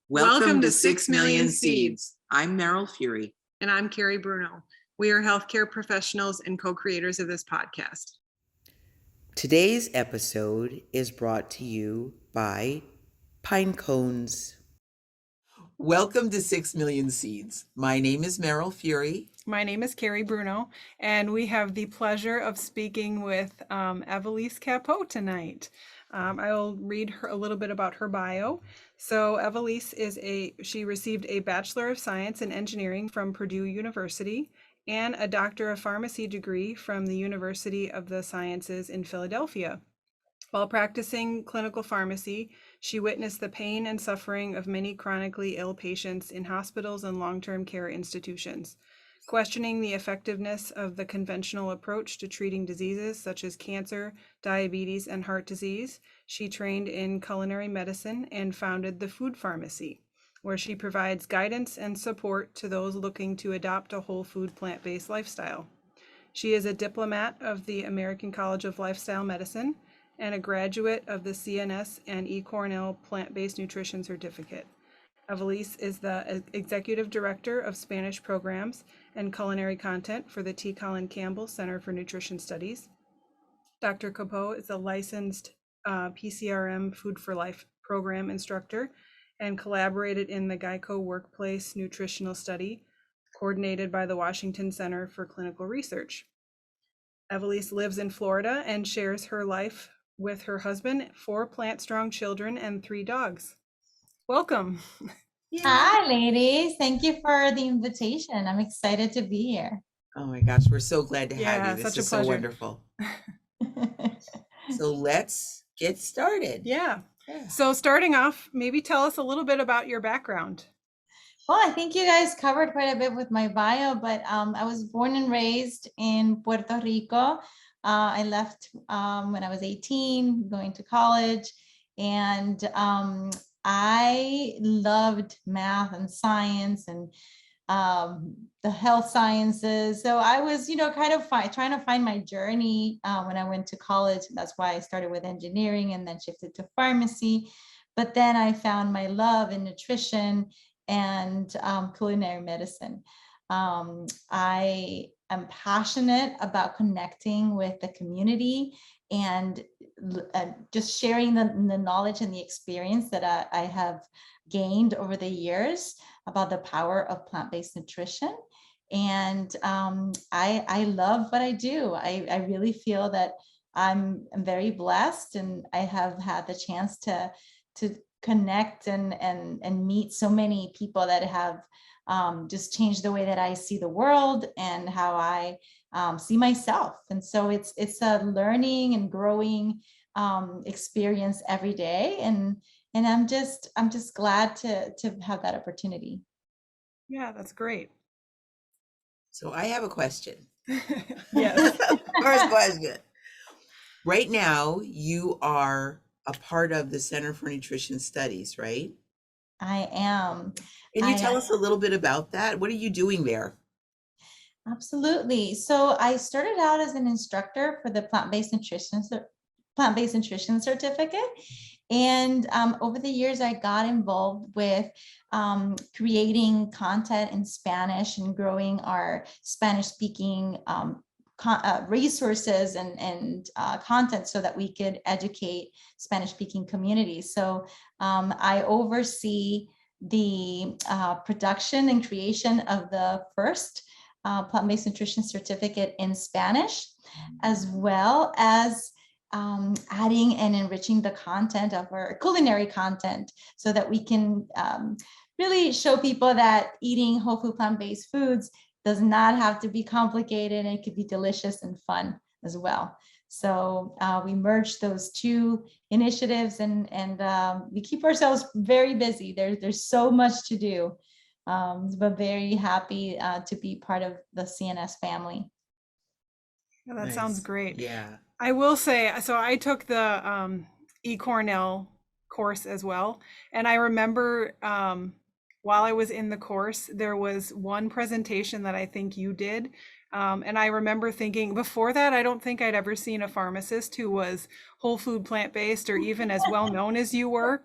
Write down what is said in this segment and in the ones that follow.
Welcome to 6 Million Seeds. I'm Meryl Fury. And I'm Carrie Bruno. We are healthcare professionals and co-creators of this podcast. Today's episode is brought to you by Pine Cones. Welcome to 6 Million Seeds. My name is Meryl Fury. My name is Carrie Bruno, and we have the pleasure of speaking with Evelisse Capó tonight. I'll read her a little bit about her bio. So Evelisse she received a Bachelor of Science in Engineering from Purdue University and a Doctor of Pharmacy degree from the University of the Sciences in Philadelphia. While practicing clinical pharmacy, she witnessed the pain and suffering of many chronically ill patients in hospitals and long-term care institutions. Questioning the effectiveness of the conventional approach to treating diseases such as cancer, diabetes, and heart disease, she trained in culinary medicine and founded the Food Pharmacy, where she provides guidance and support to those looking to adopt a whole food plant-based lifestyle. She is a diplomat of the American College of Lifestyle Medicine and a graduate of the CNS and E. Cornell Plant-Based Nutrition Certificate. Evelisse is the Executive Director of Spanish Programs and Culinary Content for the T. Colin Campbell Center for Nutrition Studies. Dr. Capó is a licensed PCRM Food for Life program instructor and collaborated in the Geico Workplace Nutritional Study, coordinated by the Washington Center for Clinical Research. Evelisse lives in Florida and shares her life with her husband, 4 plant-strong children, and 3 dogs. Welcome. Hi, ladies. Thank you for the invitation. I'm excited to be here. Oh my gosh, we're so glad to have you. This is so wonderful. So let's get started. Yeah. So starting off, maybe tell us a little bit about your background. Well, I think you guys covered quite a bit with my bio, but I was born and raised in Puerto Rico. I left when I was 18, going to college, and I loved math and science and the health sciences. So I was, kind of trying to find my journey when I went to college. That's why I started with engineering and then shifted to pharmacy. But then I found my love in nutrition and culinary medicine. I am passionate about connecting with the community and just sharing the knowledge and the experience that I have gained over the years about the power of plant-based nutrition. And I love what I do. I really feel that I'm very blessed, and I have had the chance to connect and meet so many people that have just changed the way that I see the world and how I see myself. And so it's a learning and growing experience every day. And I'm just glad to have that opportunity. Yeah, that's great. So I have a question. Yes. First question. Right now, you are a part of the Center for Nutrition Studies, right? I am. Can you tell us a little bit about that? What are you doing there? Absolutely. So I started out as an instructor for the plant-based nutrition certificate. And over the years, I got involved with creating content in Spanish and growing our Spanish-speaking resources and content so that we could educate Spanish-speaking communities. So I oversee the production and creation of the first plant-based nutrition certificate in Spanish, as well as adding and enriching the content of our culinary content so that we can really show people that eating whole food plant-based foods does not have to be complicated, and it could be delicious and fun as well. So we merged those 2 initiatives and we keep ourselves very busy. There's so much to do, but very happy to be part of the CNS family. Yeah, that sounds great. Yeah. I will say, so I took the E. Cornell course as well. And I remember while I was in the course, there was one presentation that I think you did. And I remember thinking before that, I don't think I'd ever seen a pharmacist who was whole food plant-based or even as well known as you were.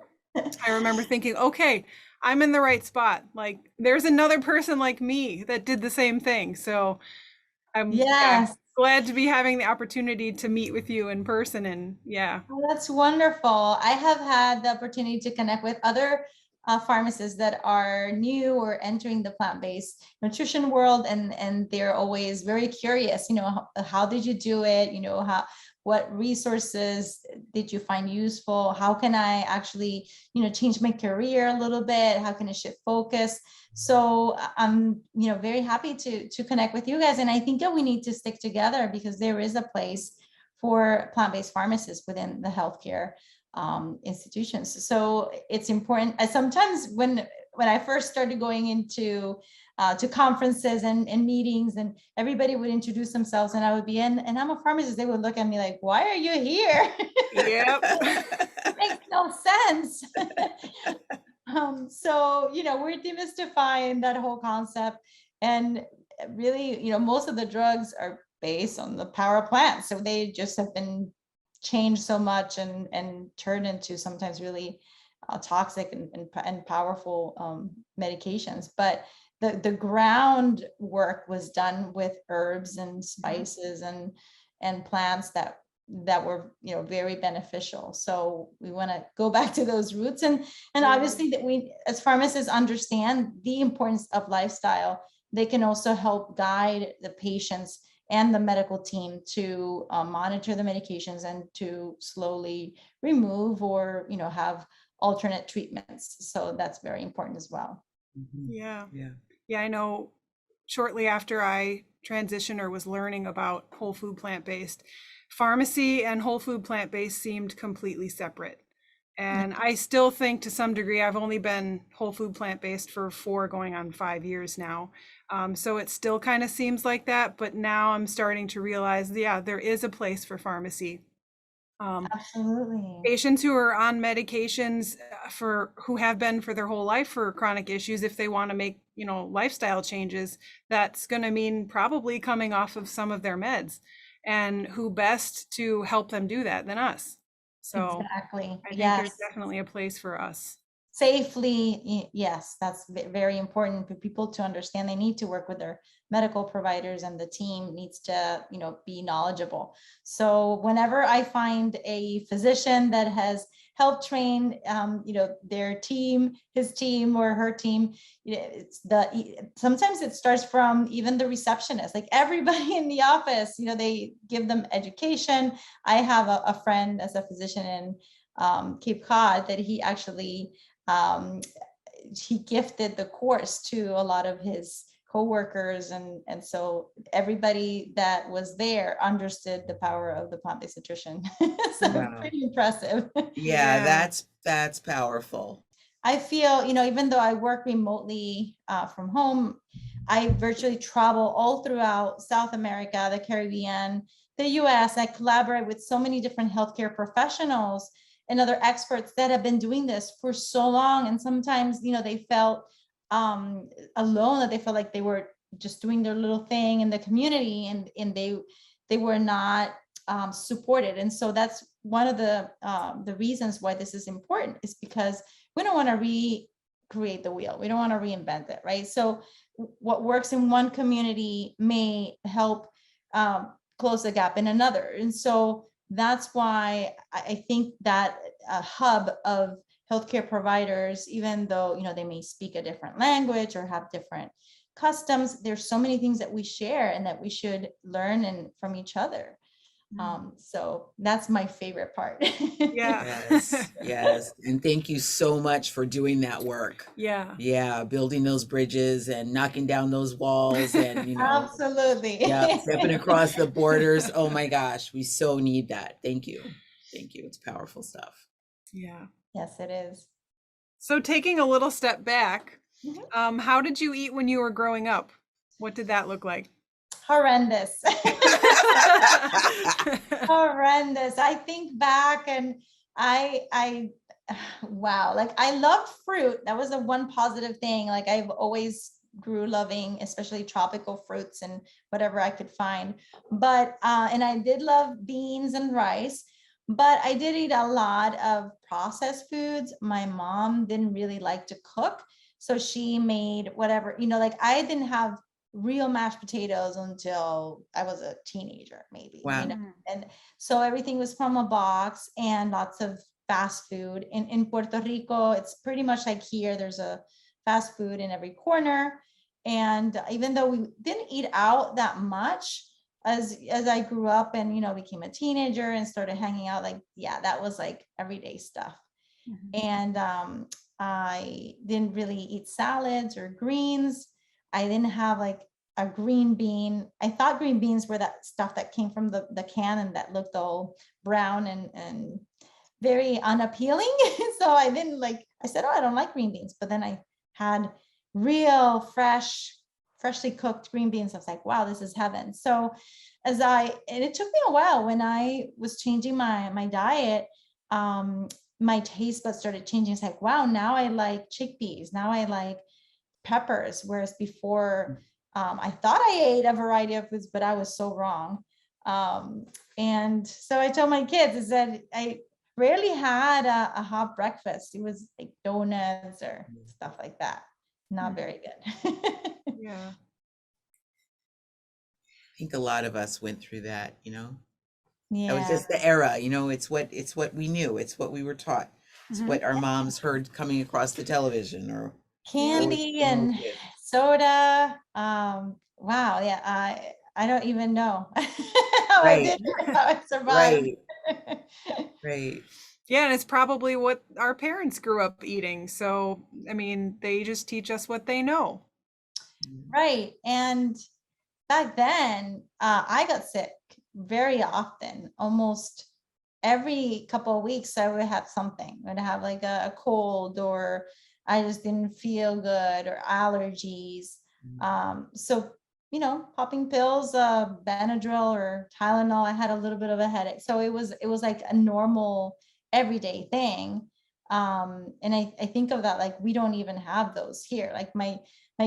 I remember thinking, okay, I'm in the right spot. Like there's another person like me that did the same thing. So I'm Yes. glad to be having the opportunity to meet with you in person. And Oh, that's wonderful. I have had the opportunity to connect with other pharmacists that are new or entering the plant-based nutrition world, and they're always very curious. How did you do it? What resources did you find useful? How can I actually, change my career a little bit? How can I shift focus? So I'm, very happy to connect with you guys, and I think that we need to stick together because there is a place for plant-based pharmacists within the healthcare institutions. So it's important. Sometimes when I first started going into to conferences and meetings, and everybody would introduce themselves, and I would be in, and I'm a pharmacist, they would look at me like, "Why are you here?" yep. It makes no sense. So we're demystifying that whole concept, and really, most of the drugs are based on the power of plants, so they just have been changed so much and turned into sometimes really toxic and powerful medications. But the groundwork was done with herbs and spices and plants that were very beneficial. So we want to go back to those roots, and obviously that we as pharmacists understand the importance of lifestyle. They can also help guide the patients and the medical team to monitor the medications and to slowly remove or have alternate treatments. So that's very important as well. Yeah. I know shortly after I transitioned or was learning about whole food plant-based, pharmacy and whole food plant-based seemed completely separate. And I still think to some degree, I've only been whole food plant-based for 4 going on 5 years now. So it still kind of seems like that, but now I'm starting to realize, there is a place for pharmacy. Absolutely. Patients who are on medications who have been for their whole life for chronic issues, if they want to make lifestyle changes, that's going to mean probably coming off of some of their meds, and who best to help them do that than us. So Exactly. I think there's Yes. definitely a place for us. Safely, yes, that's very important for people to understand. They need to work with their medical providers, and the team needs to be knowledgeable. So whenever I find a physician that has helped train their team, his team or her team, sometimes it starts from even the receptionist, like everybody in the office, they give them education. I have a friend as a physician in Cape Cod that he actually he gifted the course to a lot of his coworkers, and so everybody that was there understood the power of the plant-based nutrition. So Wow. pretty impressive. Yeah, that's powerful. I feel, even though I work remotely from home, I virtually travel all throughout South America, the Caribbean, the US. I collaborate with so many different healthcare professionals and other experts that have been doing this for so long. And sometimes, they felt alone, that they felt like they were just doing their little thing in the community, and they were not supported. And so that's one of the reasons why this is important, is because we don't want to recreate the wheel. We don't want to reinvent it, right? So what works in one community may help close the gap in another. And so that's why I think that a hub of healthcare providers, even though they may speak a different language or have different customs, there's so many things that we share and that we should learn from each other. So that's my favorite part. Yes. And thank you so much for doing that work. Yeah. Building those bridges and knocking down those walls and, Absolutely. stepping across the borders. Oh my gosh, we so need that. Thank you. It's powerful stuff. Yeah. Yes, it is. So taking a little step back, how did you eat when you were growing up? What did that look like? Horrendous. Horrendous. I think back, and I wow, like I loved fruit. That was the one positive thing. Like I've always grew loving, especially tropical fruits and whatever I could find. But and I did love beans and rice, but I did eat a lot of processed foods. My mom didn't really like to cook, so she made whatever, like I didn't have real mashed potatoes until I was a teenager, maybe, Wow. and so everything was from a box and lots of fast food. In Puerto Rico, it's pretty much like here, there's a fast food in every corner. And even though we didn't eat out that much, as I grew up and became a teenager and started hanging out, like that was like everyday stuff. And I didn't really eat salads or greens. I didn't have like a green bean. I thought green beans were that stuff that came from the can and that looked all brown and very unappealing. So I didn't like, I said, oh, I don't like green beans. But then I had real freshly cooked green beans. I was like, wow, this is heaven. So and it took me a while when I was changing my diet, my taste buds started changing. It's like, wow, now I like chickpeas. Now I like peppers. Whereas before, I thought I ate a variety of foods, but I was so wrong. And so I told my kids, I said, I rarely had a hot breakfast. It was like donuts or stuff like that. Not very good. Yeah. I think a lot of us went through that, That was Yeah. just the era, it's what we knew. It's what we were taught. It's what our moms heard coming across the television or Candy and soda. Wow. Yeah. I don't even know how Right. how I survived. Right. Yeah, and it's probably what our parents grew up eating. So, I mean, they just teach us what they know. Right. And back then, I got sick very often. Almost every couple of weeks, I would have something. I'd have like a cold, or I just didn't feel good, or allergies. So, popping pills, Benadryl or Tylenol. I had a little bit of a headache. So it was like a normal everyday thing. And I think of that, like, we don't even have those here. Like my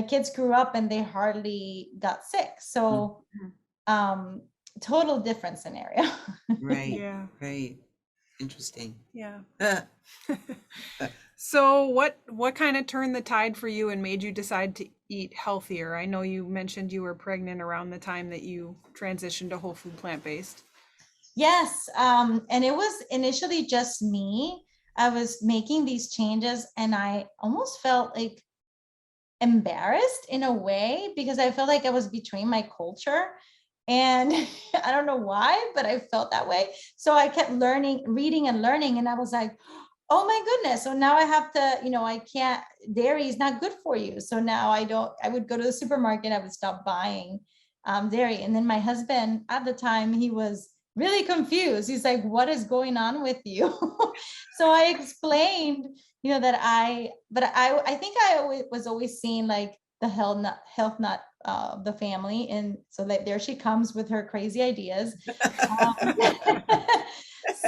kids grew up and they hardly got sick. So total different scenario. Right. Yeah. Right. Interesting. Yeah. So what kind of turned the tide for you and made you decide to eat healthier? I know you mentioned you were pregnant around the time that you transitioned to whole food plant-based. Yes. And it was initially just me. I was making these changes and I almost felt like embarrassed in a way, because I felt like I was betraying my culture. And I don't know why, but I felt that way. So I kept reading and learning. And I was like, oh my goodness. So now I have to, I can't, dairy is not good for you. So now I would go to the supermarket, I would stop buying dairy. And then my husband at the time, he was really confused. He's like, what is going on with you? So I explained, that I think I was always seeing like the health nut of the family. And so that there she comes with her crazy ideas.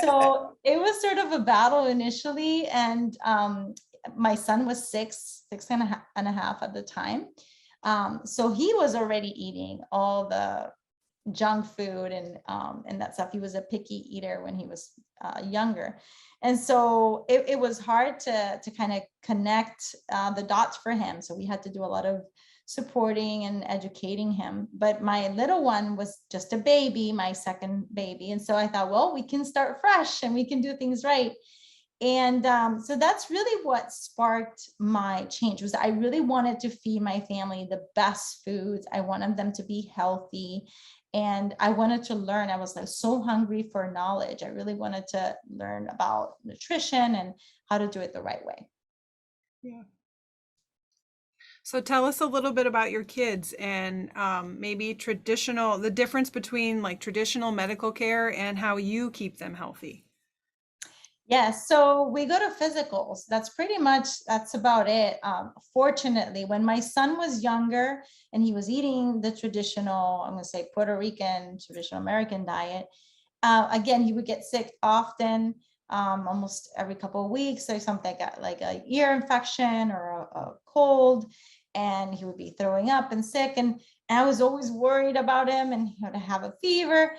So it was sort of a battle initially. And my son was six and a half at the time. So he was already eating all the junk food and that stuff. He was a picky eater when he was younger. And so it was hard to kind of connect the dots for him. So we had to do a lot of supporting and educating him. But my little one was just a baby, my second baby. And so I thought, well, we can start fresh and we can do things right. And so that's really what sparked my change. Was I really wanted to feed my family the best foods. I wanted them to be healthy. And I wanted to learn. I was like so hungry for knowledge. I really wanted to learn about nutrition and how to do it the right way. Yeah. So tell us a little bit about your kids and maybe the difference between like traditional medical care and how you keep them healthy. Yes, so we go to physicals. That's about it. Fortunately, when my son was younger and he was eating the traditional, I'm going to say Puerto Rican, traditional American diet, again, he would get sick often, almost every couple of weeks. Or something like a ear infection or a cold, and he would be throwing up and sick. And I was always worried about him, and he would have a fever.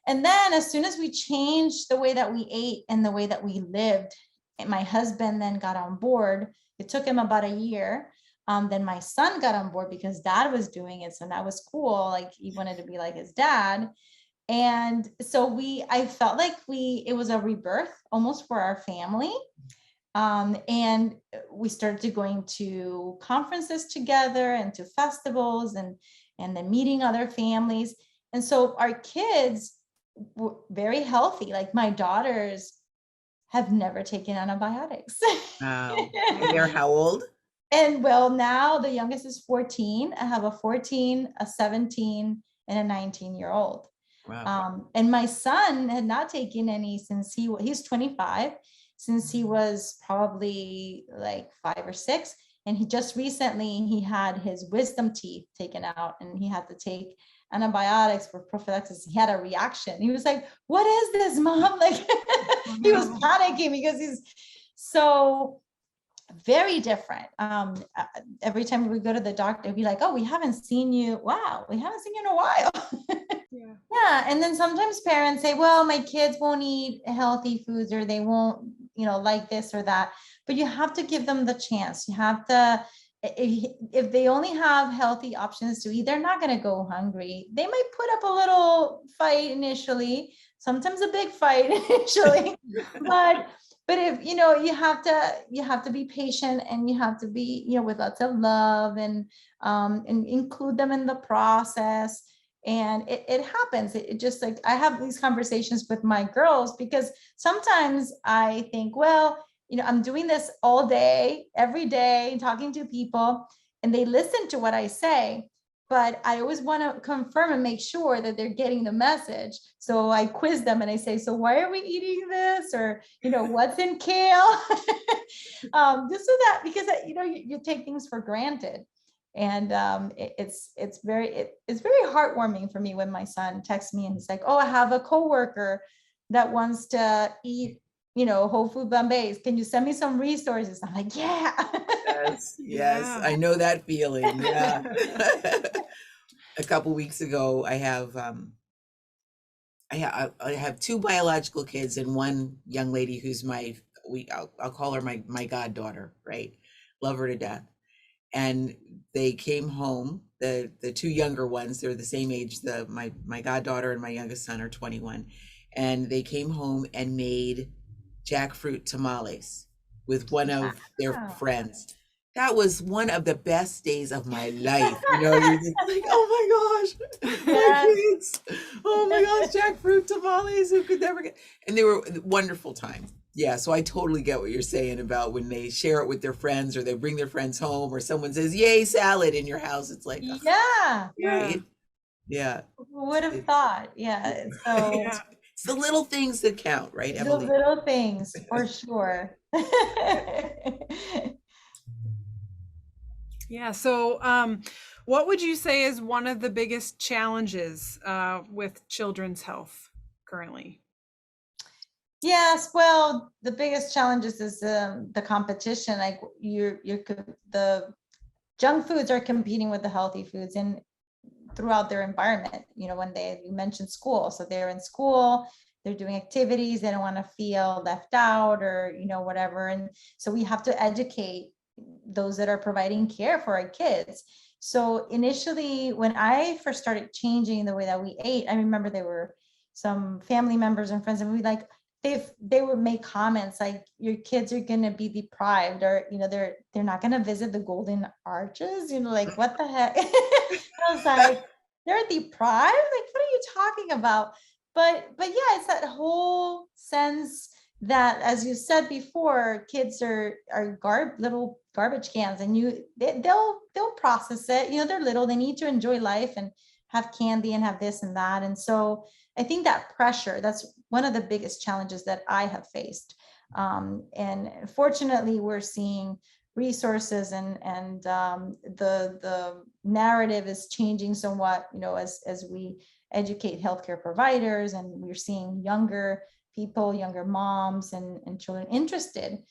And then as soon as we changed the way that we ate and the way that we lived, and my husband then got on board. It took him about a year. Then my son got on board because dad was doing it. So that was cool. Like he wanted to be like his dad. And so I felt like it was a rebirth almost for our family. And we started going to conferences together and to festivals and then meeting other families. And so our kids were very healthy. Like my daughters have never taken antibiotics. Wow. And they're how old? And well, now the youngest is 14. I have a 14, a 17, and a 19-year-old. Wow. And my son had not taken any since he's 25, since he was probably like 5 or 6. And he just recently, he had his wisdom teeth taken out and he had to take antibiotics for prophylaxis. He had a reaction. He was like, "What is this, Mom?" Like he was panicking because he's so very different. Every time we go to the doctor, he'd be like, "Oh, we haven't seen you. Wow, we haven't seen you in a while." Yeah. And then sometimes parents say, "Well, my kids won't eat healthy foods, or they won't, like this or that." But you have to give them the chance. You have to, if they only have healthy options to eat, they're not going to go hungry. They might put up a little fight initially, sometimes a big fight initially, but if you have to be patient, and you have to be with lots of love, and include them in the process. And it happens. It just, like, I have these conversations with my girls because sometimes I think, well, I'm doing this all day, every day, talking to people, and they listen to what I say, but I always want to confirm and make sure that they're getting the message. So I quiz them and I say, "So why are we eating this?" Or, "What's in kale?" Just so that, because you take things for granted. And it's very heartwarming for me when my son texts me and he's like, "Oh, I have a coworker that wants to eat, whole food Bombays. Can you send me some resources?" I'm like, "Yeah." Yes, Yeah. I know that feeling. Yeah. A couple weeks ago, I have two biological kids and one young lady who's I'll call her my goddaughter, right? Love her to death. And they came home, the two younger ones, they're the same age. My goddaughter and my youngest son are 21. And they came home and made jackfruit tamales with one of their Wow. friends. That was one of the best days of my life. You're just like, "Oh my gosh, my Yes. kids. Oh my gosh, jackfruit tamales, who could never get?" And they were a wonderful time. Yeah, so I totally get what you're saying about when they share it with their friends, or they bring their friends home, or someone says, "Yay, salad," in your house. It's like, "Ugh, Yeah. right?" Yeah. Who would have It- thought? Yeah. So Yeah. it's the little things that count, right, the Emily? little things, for sure. Yeah. So, what would you say is one of the biggest challenges with children's health currently? Yes, well, the biggest challenges is the competition. Like the junk foods are competing with the healthy foods and throughout their environment. When you mentioned school, so they're in school, they're doing activities, they don't want to feel left out, or whatever. And so we have to educate those that are providing care for our kids. So initially, when I first started changing the way that we ate, I remember there were some family members and friends, and they would make comments like, "Your kids are going to be deprived," or they're not going to visit the Golden Arches. Like, what the heck? I was like, "They're deprived? Like, what are you talking about?" But yeah, it's that whole sense that, as you said before, kids are little garbage cans, and they'll process it. They're little, they need to enjoy life and have candy and have this and that. And so I think that pressure, that's one of the biggest challenges that I have faced. And fortunately, we're seeing resources, and the narrative is changing somewhat, as we educate healthcare providers, and we're seeing younger people, younger moms and children interested.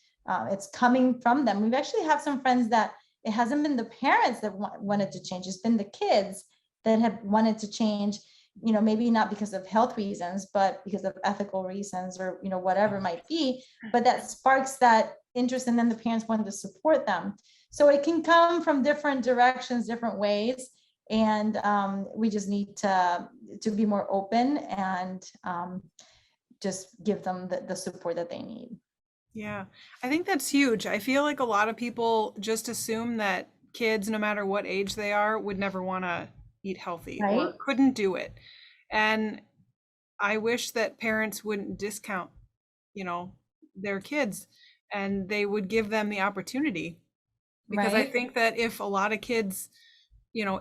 It's coming from them. We've actually have some friends that it hasn't been the parents that wanted to change, it's been the kids that have wanted to change. maybe not because of health reasons, but because of ethical reasons or, whatever it might be, but that sparks that interest, and then the parents want to support them. So it can come from different directions, different ways. And we just need to be more open and just give them the support that they need. Yeah, I think that's huge. I feel like a lot of people just assume that kids, no matter what age they are, would never want to eat healthy or Right. couldn't do it. And I wish that parents wouldn't discount, their kids, and they would give them the opportunity. Because I Right. think that if a lot of kids,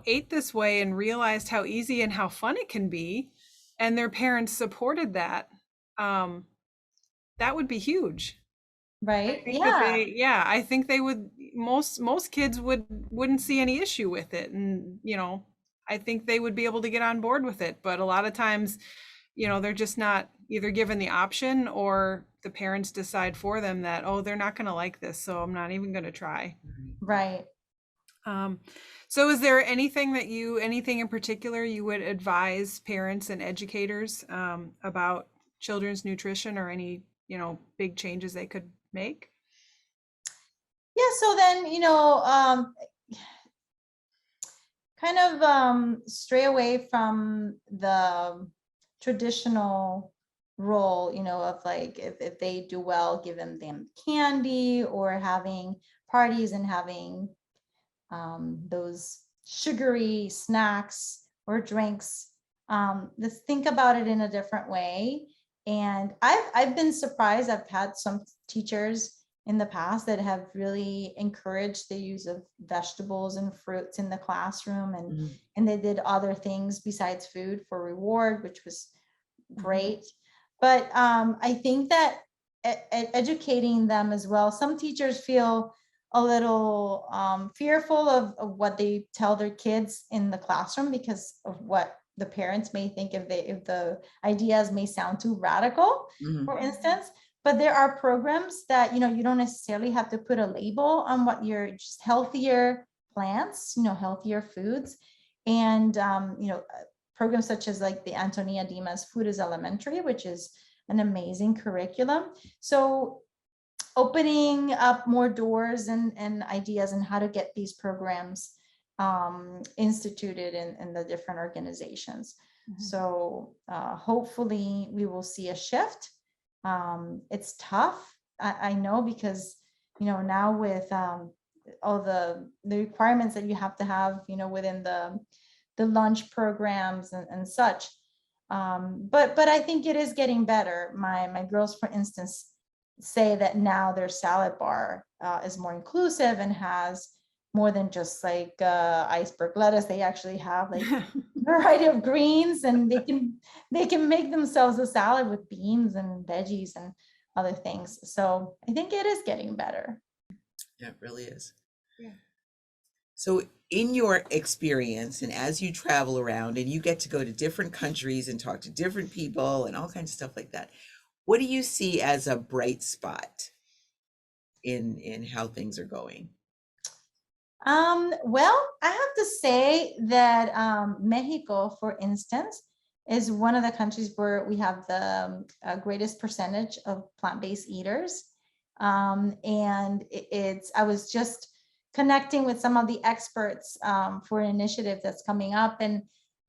ate this way and realized how easy and how fun it can be, and their parents supported that, that would be huge. I Right. think that Yeah. I think they would, most kids wouldn't see any issue with it. And, I think they would be able to get on board with it. But a lot of times, they're just not either given the option, or the parents decide for them that, oh, they're not going to like this, so I'm not even going to try. Right. So is there anything in particular you would advise parents and educators about children's nutrition, or any, big changes they could make? Yeah. So then, kind of stray away from the traditional role, of like, if they do well, give them candy, or having parties and having those sugary snacks or drinks. Let's think about it in a different way. And I've been surprised. I've had some teachers in the past that have really encouraged the use of vegetables and fruits in the classroom, and they did other things besides food for reward, which was great. But I think that educating them as well, some teachers feel a little fearful of what they tell their kids in the classroom, because of what the parents may think if the ideas may sound too radical, for instance. But there are programs that, you don't necessarily have to put a label on what you're, just healthier plants, healthier foods. And, programs such as like the Antonia Dimas Food is Elementary, which is an amazing curriculum. So opening up more doors and ideas on how to get these programs instituted in the different organizations. So hopefully we will see a shift. It's tough, I know, because now with all the requirements that you have to have, within the lunch programs and such. But I think it is getting better. My girls, for instance, say that now their salad bar is more inclusive and has more than just like iceberg lettuce. They actually have like a variety of greens, and they can make themselves a salad with beans and veggies and other things. So I think it is getting better. Yeah, it really is. Yeah. So in your experience, and as you travel around and you get to go to different countries and talk to different people and all kinds of stuff like that, what do you see as a bright spot in how things are going? Well, I have to say that Mexico, for instance, is one of the countries where we have the greatest percentage of plant-based eaters. And I was just connecting with some of the experts for an initiative that's coming up, and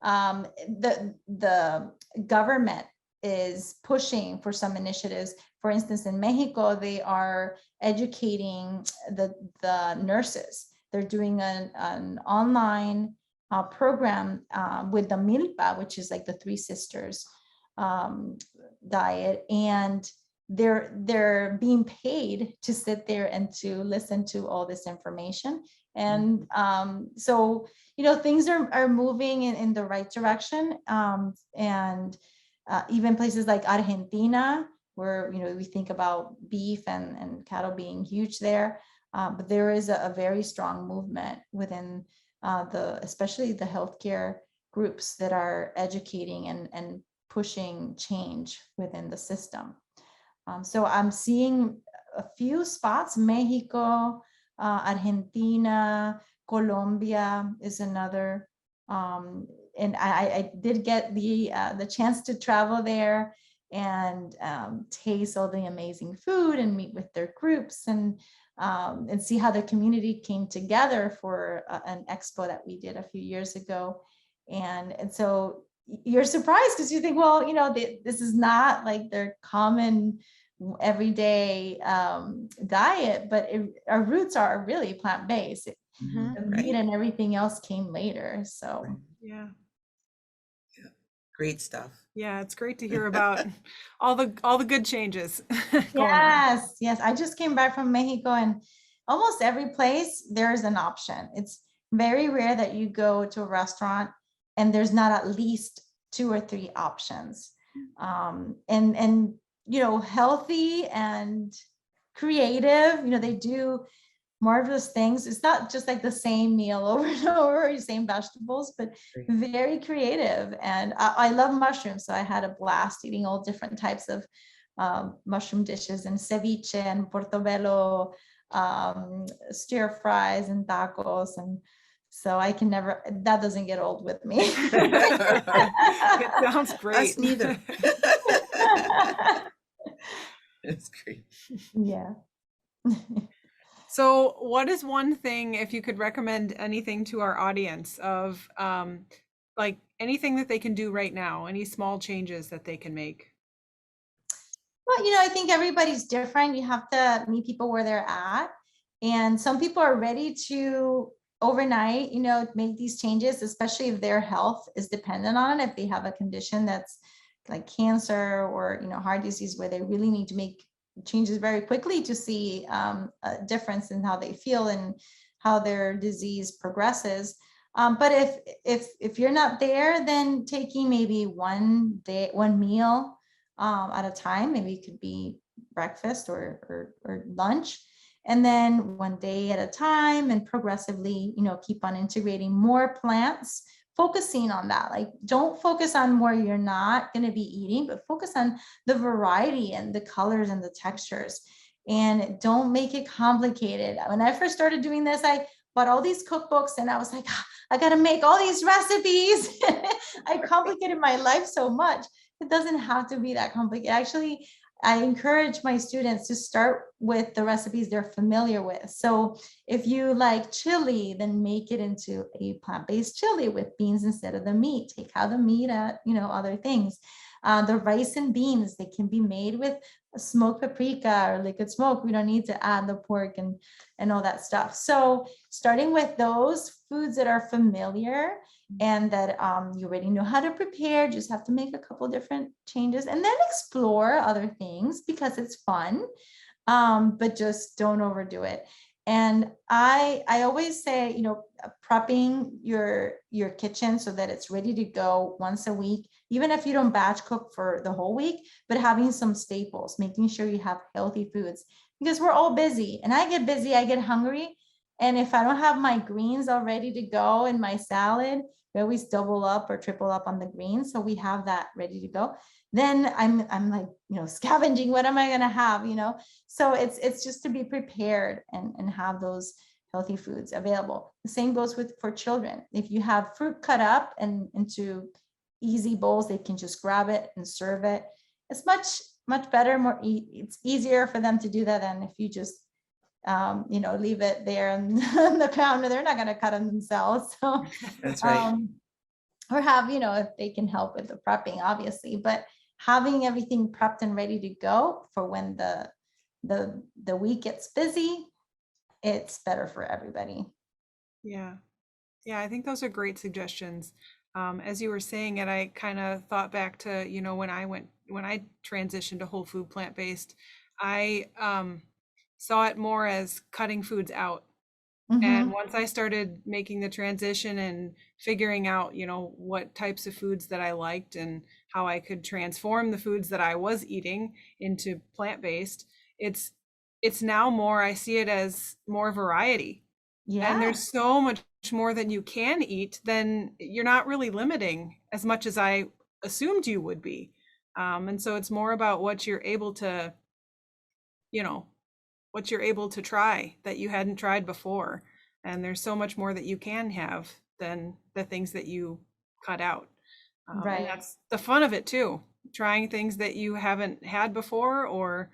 the government is pushing for some initiatives. For instance, in Mexico, they are educating the nurses. They're doing an online program with the Milpa, which is like the Three Sisters diet, and they're being paid to sit there and to listen to all this information. And so things are moving in the right direction. And even places like Argentina, where we think about beef and cattle being huge there, but there is a very strong movement within especially the healthcare groups that are educating and pushing change within the system. So I'm seeing a few spots: Mexico, Argentina, Colombia is another I did get the chance to travel there and taste all the amazing food and meet with their groups and see how the community came together for an expo that we did a few years ago. And so you're surprised because you think, well, this is not like their common everyday diet, but our roots are really plant-based. Mhm. The meat and everything else came later. So Right. Yeah. Great stuff. Yeah, it's great to hear about all the good changes going on. yes, I just came back from Mexico, and almost every place there's an option. It's very rare that you go to a restaurant and there's not at least 2 or 3 options. And healthy and creative. They do marvelous things. It's not just like the same meal over and over, same vegetables, but Great. very creative. And I love mushrooms, so I had a blast eating all different types of mushroom dishes and ceviche and portobello, stir fries and tacos. And so that doesn't get old with me. It sounds great. Us neither. It's great. Yeah. So what is one thing, if you could recommend anything to our audience of like anything that they can do right now, any small changes that they can make? Well, I think everybody's different. You have to meet people where they're at. And some people are ready to overnight, make these changes, especially if their health is dependent on it. If they have a condition that's like cancer or, heart disease, where they really need to make changes very quickly to see a difference in how they feel and how their disease progresses. But if you're not there, then taking maybe one meal at a time, maybe it could be breakfast or lunch, and then one day at a time, and progressively, keep on integrating more plants, focusing on that. Like, don't focus on where you're not going to be eating, but focus on the variety and the colors and the textures, and don't make it complicated. When I first started doing this, I bought all these cookbooks and I was like, I got to make all these recipes. I complicated my life so much. It doesn't have to be that complicated. Actually, I encourage my students to start with the recipes they're familiar with. So if you like chili, then make it into a plant-based chili with beans instead of the meat. Take out the meat at, other things. The rice and beans, they can be made with smoked paprika or liquid smoke. We don't need to add the pork and all that stuff. So starting with those foods that are familiar and that you already know how to prepare, just have to make a couple different changes and then explore other things because it's fun, but just don't overdo it. And I always say, prepping your kitchen so that it's ready to go once a week, even if you don't batch cook for the whole week, but having some staples, making sure you have healthy foods, because we're all busy, and I get busy, I get hungry. And if I don't have my greens all ready to go in my salad, we always double up or triple up on the greens, so we have that ready to go. Then I'm like, scavenging, what am I going to have, so it's just to be prepared and have those healthy foods available. The same goes for children. If you have fruit cut up and into easy bowls, they can just grab it and serve it. It's much better, it's easier for them to do that than if you just leave it there on the counter. They're not going to cut them themselves. So That's right. or have, if they can help with the prepping, obviously, but having everything prepped and ready to go for when the week gets busy, it's better for everybody. Yeah. I think those are great suggestions. As you were saying it, I kind of thought back to, when I transitioned to whole food plant-based, I saw it more as cutting foods out. And once I started making the transition and figuring out, what types of foods that I liked and how I could transform the foods that I was eating into plant-based, it's now more, I see it as more variety. Yeah. And there's so much more than you can eat, then you're not really limiting as much as I assumed you would be. And so it's more about what you're able to, try that you hadn't tried before. And there's so much more that you can have than the things that you cut out. And Right. that's the fun of it too, trying things that you haven't had before, or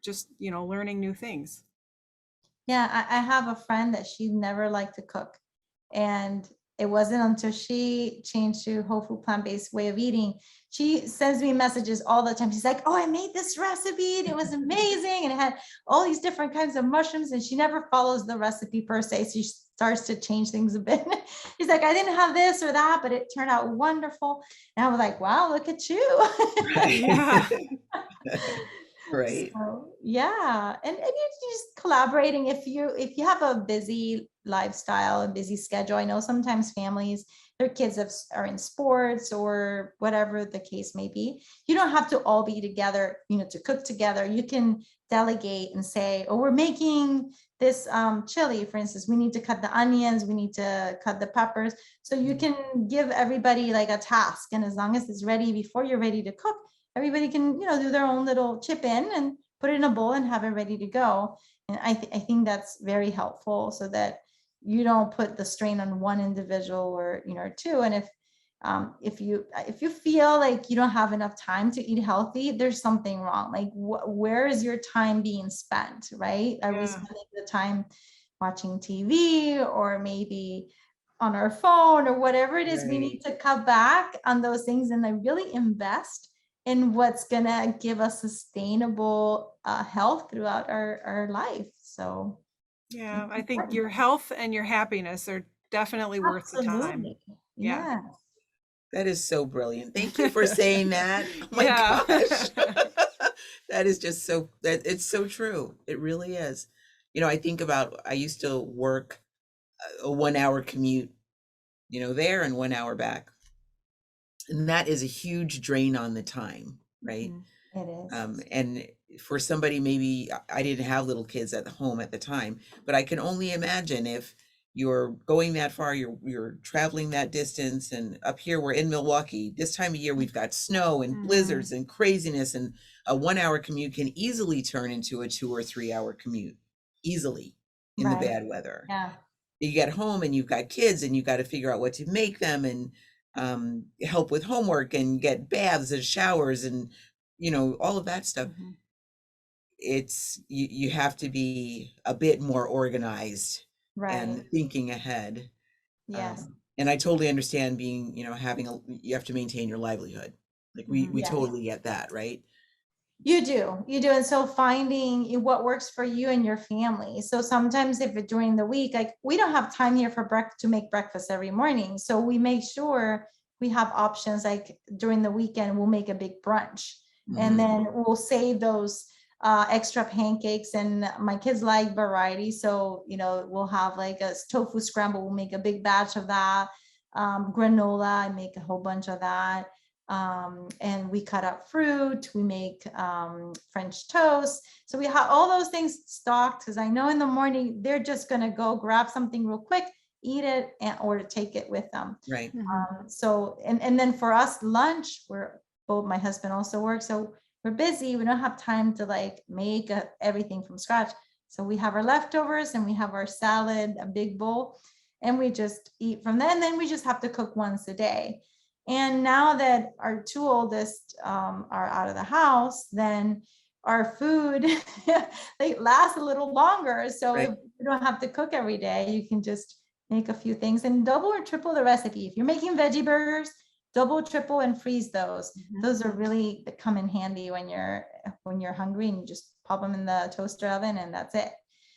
just, learning new things. Yeah, I have a friend that she never liked to cook. And it wasn't until she changed to whole food plant-based way of eating. She sends me messages all the time. She's like, oh, I made this recipe and it was amazing. And it had all these different kinds of mushrooms. And she never follows the recipe per se. So she starts to change things a bit. She's like, I didn't have this or that, but it turned out wonderful. And I was like, wow, look at you. Yeah. Right. So, yeah, and you just collaborating. If you have a busy lifestyle, a busy schedule, I know sometimes families, their kids are in sports or whatever the case may be. You don't have to all be together, to cook together. You can delegate and say, oh, we're making this chili, for instance. We need to cut the onions, we need to cut the peppers. So you can give everybody like a task, and as long as it's ready before you're ready to cook, everybody can, do their own little chip in and put it in a bowl and have it ready to go. And I think that's very helpful, so that you don't put the strain on one individual or, or two. And if you feel like you don't have enough time to eat healthy, there's something wrong. Like where is your time being spent, right? Are we spending the time watching TV, or maybe on our phone, or whatever it is? We need to cut back on those things and then really invest in what's gonna give us sustainable health throughout our life. So Yeah, I think your health and your happiness are definitely worth the time. absolutely, Yeah. yeah. That is so brilliant. Thank you for saying that. Oh my Yeah. gosh. That is just that it's so true. It really is. I think about, I used to work a 1 hour commute, there and 1 hour back. And that is a huge drain on the time, right? It is. And for somebody, maybe I didn't have little kids at home at the time, but I can only imagine if you're going that far, you're traveling that distance. And up here, we're in Milwaukee. This time of year, we've got snow and blizzards and craziness, and a 1 hour commute can easily turn into a 2 or 3 hour commute, easily, in the bad weather. Yeah. You get home and you've got kids and you got to figure out what to make them, and help with homework and get baths and showers and all of that stuff. It's you have to be a bit more organized and thinking ahead. Yes. And I totally understand being, you have to maintain your livelihood. Like we Yes. totally get that, right? You do. And so finding what works for you and your family. So sometimes if during the week, like we don't have time here to make breakfast every morning. So we make sure we have options, like during the weekend, we'll make a big brunch, and then we'll save those extra pancakes. And my kids like variety. So, we'll have like a tofu scramble. We'll make a big batch of that. Granola, I make a whole bunch of that. And we cut up fruit, we make French toast. So we have all those things stocked, because I know in the morning they're just going to go grab something real quick, eat it, or to take it with them. Right. So, and then for us, lunch, my husband also works, so we're busy. We don't have time to like make everything from scratch. So we have our leftovers and we have our salad, a big bowl, and we just eat from that. And then we just have to cook once a day. And now that our two oldest are out of the house, then our food they last a little longer. So if you don't have to cook every day, you can just make a few things and double or triple the recipe. If you're making veggie burgers, double, triple, and freeze those. Those are really that come in handy when you're hungry, and you just pop them in the toaster oven and that's it.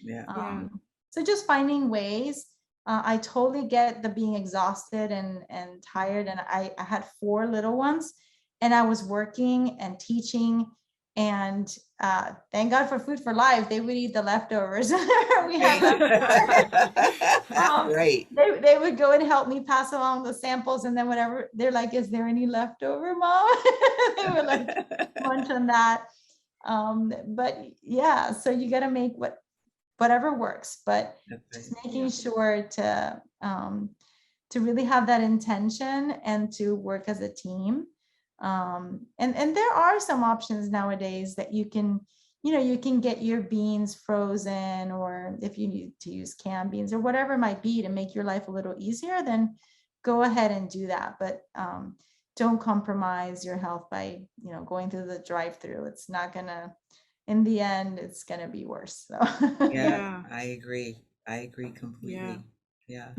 Yeah. So just finding ways. I totally get the being exhausted and tired. And I had 4 little ones, and I was working and teaching, and thank God for Food for Life. They would eat the leftovers. We had Right. They would go and help me pass along the samples, and then whatever, they're like, is there any leftover, Mom? They would like munch on that. But yeah, so you got to make whatever works, but just making sure to really have that intention and to work as a team. And there are some options nowadays that you can get your beans frozen, or if you need to use canned beans or whatever it might be to make your life a little easier, then go ahead and do that. But don't compromise your health by, going through the drive-through. It's not gonna, in the end, it's gonna be worse. So Yeah. I agree. I agree completely. Yeah.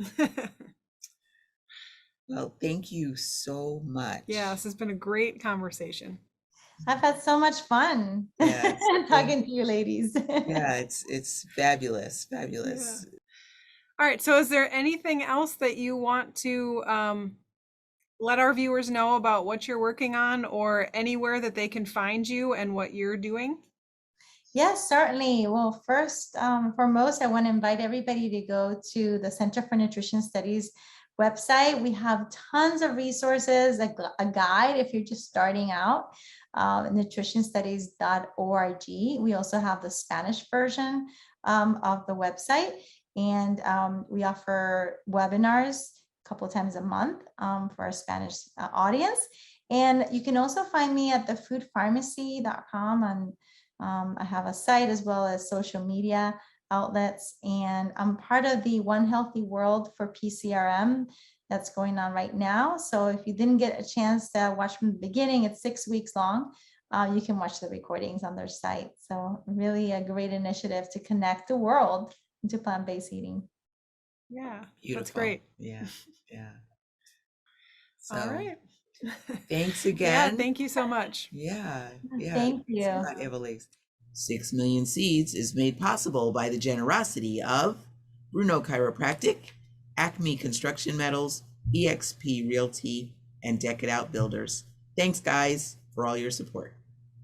Well, thank you so much. Yeah, this has been a great conversation. I've had so much fun Yeah, talking to you ladies. yeah, it's fabulous, fabulous. All right, so is there anything else that you want to let our viewers know about what you're working on, or anywhere that they can find you and what you're doing? Yes, certainly. Well, first, foremost, I want to invite everybody to go to the Center for Nutrition Studies website. We have tons of resources, a guide if you're just starting out, nutritionstudies.org. We also have the Spanish version of the website, and we offer webinars a couple of times a month for our Spanish audience. And you can also find me at thefoodpharmacy.com on I have a site as well as social media outlets, and I'm part of the One Healthy World for PCRM that's going on right now. So if you didn't get a chance to watch from the beginning, it's 6 weeks long. You can watch the recordings on their site. So really a great initiative to connect the world into plant-based eating. Yeah, Beautiful. that's great. Yeah, yeah. So, All right. thanks again. Yeah, thank you so much. Yeah. Thank you. Evelisse. 6 Million Seeds is made possible by the generosity of Bruno Chiropractic, Acme Construction Metals, EXP Realty, and Deck It Out Builders. Thanks, guys, for all your support.